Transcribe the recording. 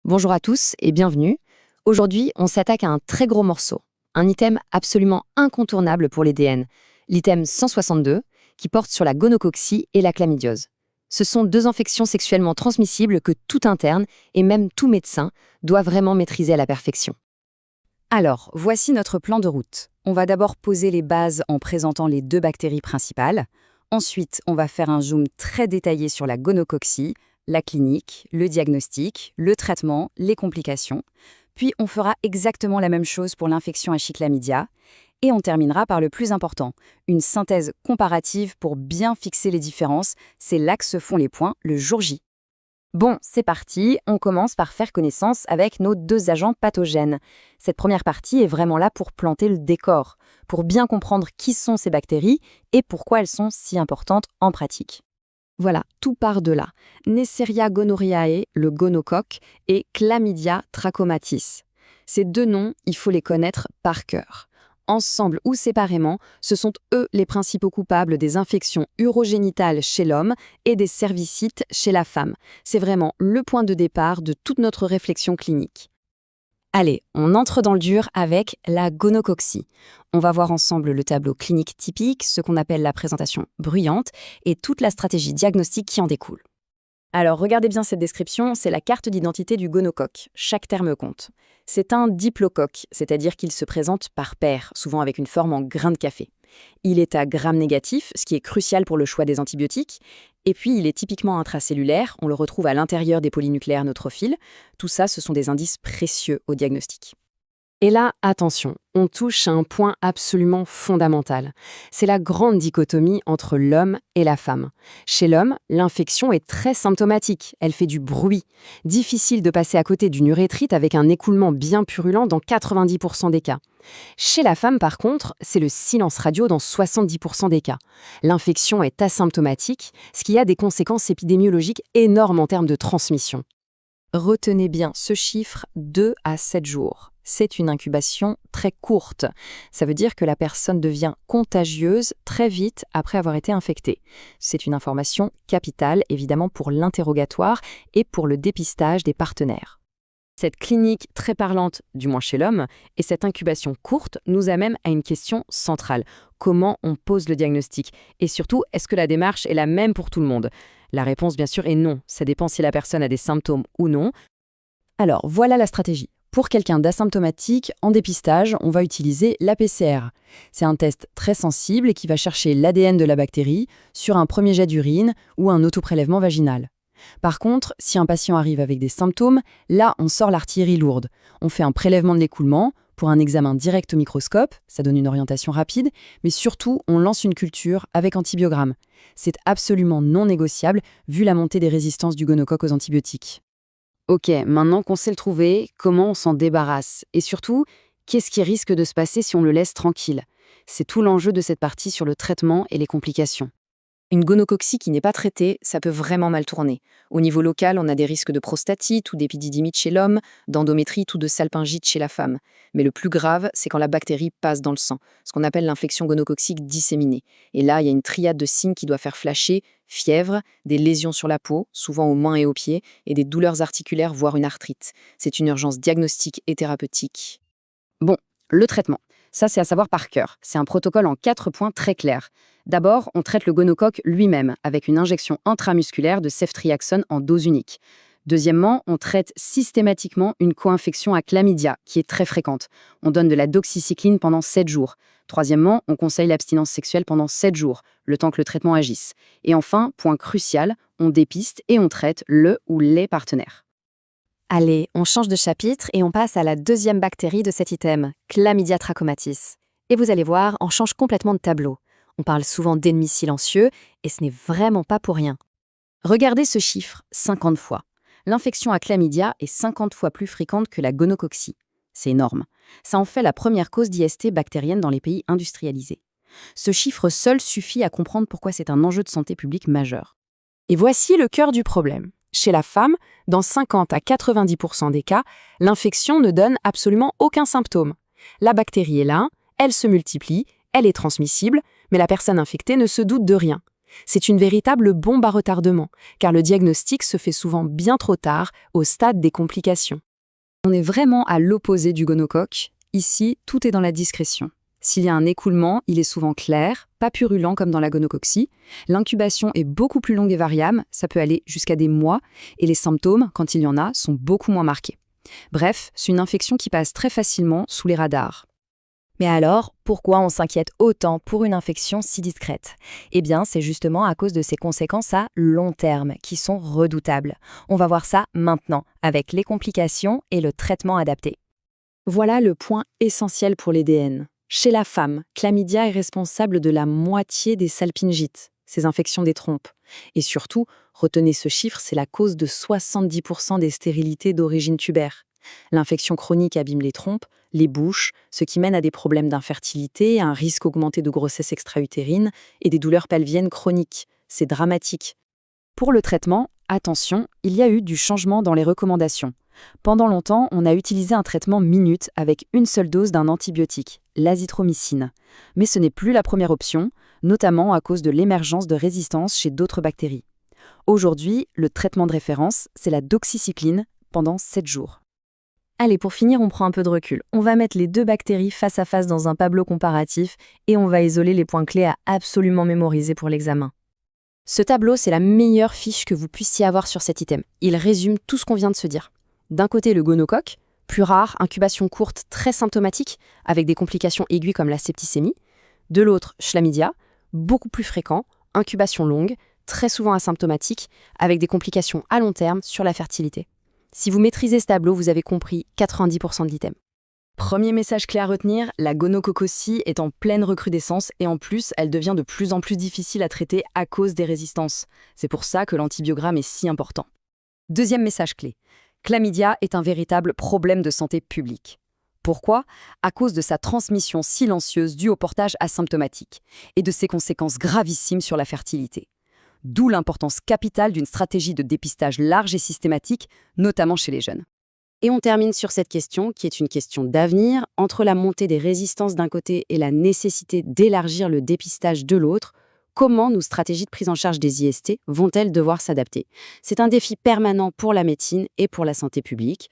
Bonjour à tous et bienvenue. Aujourd'hui, on s'attaque à un très gros morceau, un item absolument incontournable pour les DN, l'item 162, qui porte sur la gonococcie et la chlamydiose. Ce sont deux infections sexuellement transmissibles que tout interne, et même tout médecin, doit vraiment maîtriser à la perfection. Alors, voici notre plan de route. On va d'abord poser les bases en présentant les deux bactéries principales. Ensuite, on va faire un zoom très détaillé sur la gonococcie, la clinique, le diagnostic, le traitement, les complications. Puis, on fera exactement la même chose pour l'infection à chlamydia. Et on terminera par le plus important, une synthèse comparative pour bien fixer les différences. C'est là que se font les points le jour J. Bon, c'est parti, on commence par faire connaissance avec nos deux agents pathogènes. Cette première partie est vraiment là pour planter le décor, pour bien comprendre qui sont ces bactéries et pourquoi elles sont si importantes en pratique. Voilà, tout part de là. Neisseria gonorrhoeae, le gonocoque, et Chlamydia trachomatis. Ces deux noms, il faut les connaître par cœur. Ensemble ou séparément, ce sont eux les principaux coupables des infections urogénitales chez l'homme et des cervicites chez la femme. C'est vraiment le point de départ de toute notre réflexion clinique. Allez, on entre dans le dur avec la gonococcie. On va voir ensemble le tableau clinique typique, ce qu'on appelle la présentation bruyante, et toute la stratégie diagnostique qui en découle. Alors, regardez bien cette description, c'est la carte d'identité du gonocoque. Chaque terme compte. C'est un diplocoque, c'est-à-dire qu'il se présente par paires, souvent avec une forme en grain de café. Il est à gram négatif, ce qui est crucial pour le choix des antibiotiques. Et puis, il est typiquement intracellulaire, on le retrouve à l'intérieur des polynucléaires neutrophiles. Tout ça, ce sont des indices précieux au diagnostic. Et là, attention, on touche à un point absolument fondamental. C'est la grande dichotomie entre l'homme et la femme. Chez l'homme, l'infection est très symptomatique, elle fait du bruit. Difficile de passer à côté d'une urétrite avec un écoulement bien purulent dans 90% des cas. Chez la femme, par contre, c'est le silence radio dans 70% des cas. L'infection est asymptomatique, ce qui a des conséquences épidémiologiques énormes en termes de transmission. Retenez bien ce chiffre, 2 à 7 jours. C'est une incubation très courte. Ça veut dire que la personne devient contagieuse très vite après avoir été infectée. C'est une information capitale, évidemment, pour l'interrogatoire et pour le dépistage des partenaires. Cette clinique très parlante, du moins chez l'homme, et cette incubation courte nous amène à une question centrale. Comment on pose le diagnostic? Et surtout, est-ce que la démarche est la même pour tout le monde? La réponse, bien sûr, est non. Ça dépend si la personne a des symptômes ou non. Alors, voilà la stratégie. Pour quelqu'un d'asymptomatique, en dépistage, on va utiliser l'APCR. C'est un test très sensible qui va chercher l'ADN de la bactérie sur un premier jet d'urine ou un autoprélèvement vaginal. Par contre, si un patient arrive avec des symptômes, là, on sort l'artillerie lourde. On fait un prélèvement de l'écoulement pour un examen direct au microscope, ça donne une orientation rapide, mais surtout, on lance une culture avec antibiogramme. C'est absolument non négociable vu la montée des résistances du gonocoque aux antibiotiques. Ok, maintenant qu'on sait le trouver, comment on s'en débarrasse? Et surtout, qu'est-ce qui risque de se passer si on le laisse tranquille? C'est tout l'enjeu de cette partie sur le traitement et les complications. Une gonococcie qui n'est pas traitée, ça peut vraiment mal tourner. Au niveau local, on a des risques de prostatite ou d'épididymite chez l'homme, d'endométrite ou de salpingite chez la femme. Mais le plus grave, c'est quand la bactérie passe dans le sang, ce qu'on appelle l'infection gonococcique disséminée. Et là, il y a une triade de signes qui doit faire flasher: fièvre, des lésions sur la peau, souvent aux mains et aux pieds, et des douleurs articulaires, voire une arthrite. C'est une urgence diagnostique et thérapeutique. Bon, le traitement. Ça, c'est à savoir par cœur. C'est un protocole en 4 points très clairs. D'abord, on traite le gonocoque lui-même avec une injection intramusculaire de ceftriaxone en dose unique. Deuxièmement, on traite systématiquement une co-infection à chlamydia, qui est très fréquente. On donne de la doxycycline pendant 7 jours. Troisièmement, on conseille l'abstinence sexuelle pendant 7 jours, le temps que le traitement agisse. Et enfin, point crucial, on dépiste et on traite le ou les partenaires. Allez, on change de chapitre et on passe à la deuxième bactérie de cet item, Chlamydia trachomatis. Et vous allez voir, on change complètement de tableau. On parle souvent d'ennemis silencieux, et ce n'est vraiment pas pour rien. Regardez ce chiffre, 50 fois. L'infection à chlamydia est 50 fois plus fréquente que la gonococcie. C'est énorme. Ça en fait la première cause d'IST bactérienne dans les pays industrialisés. Ce chiffre seul suffit à comprendre pourquoi c'est un enjeu de santé publique majeur. Et voici le cœur du problème. Chez la femme, dans 50 à 90% des cas, l'infection ne donne absolument aucun symptôme. La bactérie est là, elle se multiplie, elle est transmissible, mais la personne infectée ne se doute de rien. C'est une véritable bombe à retardement, car le diagnostic se fait souvent bien trop tard, au stade des complications. On est vraiment à l'opposé du gonocoque. Ici, tout est dans la discrétion. S'il y a un écoulement, il est souvent clair, pas purulent comme dans la gonococcie. L'incubation est beaucoup plus longue et variable, ça peut aller jusqu'à des mois, et les symptômes, quand il y en a, sont beaucoup moins marqués. Bref, c'est une infection qui passe très facilement sous les radars. Mais alors, pourquoi on s'inquiète autant pour une infection si discrète? Eh bien, c'est justement à cause de ses conséquences à long terme, qui sont redoutables. On va voir ça maintenant, avec les complications et le traitement adapté. Voilà le point essentiel pour les DN. Chez la femme, chlamydia est responsable de la moitié des salpingites, ces infections des trompes. Et surtout, retenez ce chiffre, c'est la cause de 70% des stérilités d'origine tubaire. L'infection chronique abîme les trompes, les bouches, ce qui mène à des problèmes d'infertilité, à un risque augmenté de grossesse extra-utérine et des douleurs pelviennes chroniques. C'est dramatique. Pour le traitement, attention, il y a eu du changement dans les recommandations. Pendant longtemps, on a utilisé un traitement minute avec une seule dose d'un antibiotique, l'azithromycine. Mais ce n'est plus la première option, notamment à cause de l'émergence de résistance chez d'autres bactéries. Aujourd'hui, le traitement de référence, c'est la doxycycline pendant 7 jours. Allez, pour finir, on prend un peu de recul. On va mettre les deux bactéries face à face dans un tableau comparatif et on va isoler les points clés à absolument mémoriser pour l'examen. Ce tableau, c'est la meilleure fiche que vous puissiez avoir sur cet item. Il résume tout ce qu'on vient de se dire. D'un côté, le gonocoque, plus rare, incubation courte, très symptomatique, avec des complications aiguës comme la septicémie. De l'autre, chlamydia, beaucoup plus fréquent, incubation longue, très souvent asymptomatique, avec des complications à long terme sur la fertilité. Si vous maîtrisez ce tableau, vous avez compris 90% de l'item. Premier message clé à retenir, la gonococcie est en pleine recrudescence et en plus, elle devient de plus en plus difficile à traiter à cause des résistances. C'est pour ça que l'antibiogramme est si important. Deuxième message clé. Chlamydia est un véritable problème de santé publique. Pourquoi? À cause de sa transmission silencieuse due au portage asymptomatique et de ses conséquences gravissimes sur la fertilité. D'où l'importance capitale d'une stratégie de dépistage large et systématique, notamment chez les jeunes. Et on termine sur cette question, qui est une question d'avenir, entre la montée des résistances d'un côté et la nécessité d'élargir le dépistage de l'autre. Comment nos stratégies de prise en charge des IST vont-elles devoir s'adapter? C'est un défi permanent pour la médecine et pour la santé publique.